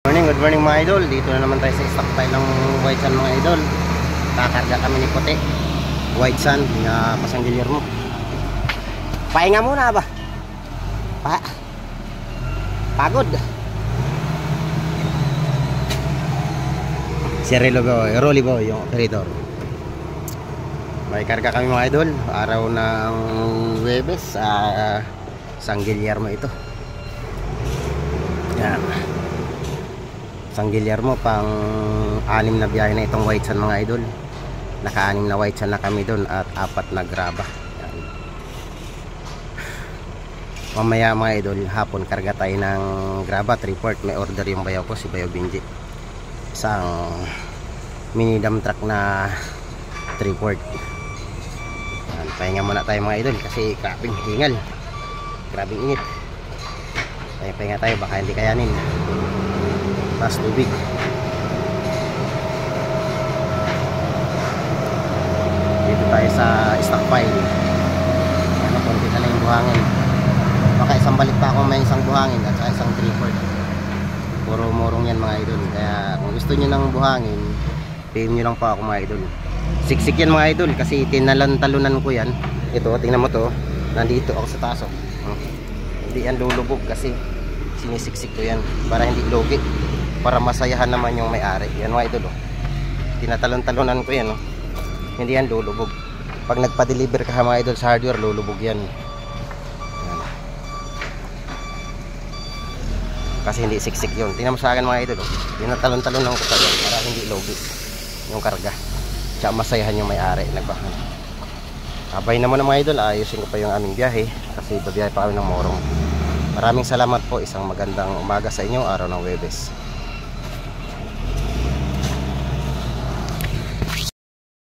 Good morning mga idol. Dito na naman tayo sa stock tayo ng white sand mga idol. Kakarga kami ni puti white sand na pasanggilyar mo. Pahinga muna ba? Pagod. Si Rolly Boy yung operator. May karga kami mga idol. Araw ng Huwebes. Sanggelyar mo ito. Yan. Sanggelyar mo pang 6 na biyahe na itong white sand mga idol. Naka-6 na white sand na kami doon at 4 na graba. Yan. Mamaya mga idol, hapon karga tayo ng graba 3/4. May order yung bayaw ko, si Bayaw Binji. Isang mini dump truck na 3/4. Yan, pahinga muna tayo mga idol kasi grabing hingal, grabing init. Pahinga tayo, baka hindi kayanin. Pas tubig. Dito tayo sa stockpile. Ano, konti na lang yung buhangin. Baka isang balik pa ako, may isang buhangin at saka isang 3/4. Puro murong yan mga idol. Kaya kung gusto nyo ng buhangin, PM nyo lang pa ako mga idol. Siksik yan mga idol kasi tinalantalunan ko yan. Ito, tingnan mo to. Nandito ako sa taso. Hindi yan lulubog kasi sinisiksik ko yan para hindi logi, para masayahan naman yung may-ari. Yan mga idol, oh. Tinatalon-talonan ko yan, oh. Hindi yan lulubog. Pag nagpa-deliver ka mga idol sa hardware, lulubog yan. Yan. Kasi hindi siksik yun. Tingnan mo sa akin mga idol, oh. Tinatalon-talonan ko pa yan para hindi logi yung karga, tsaka masayahan yung may-ari. Abay naman mga idol, ayusin ko pa yung aming biyahe kasi babiyahe pa kami ng Morong. Maraming salamat po. Isang magandang umaga sa inyo, araw ng Huwebes.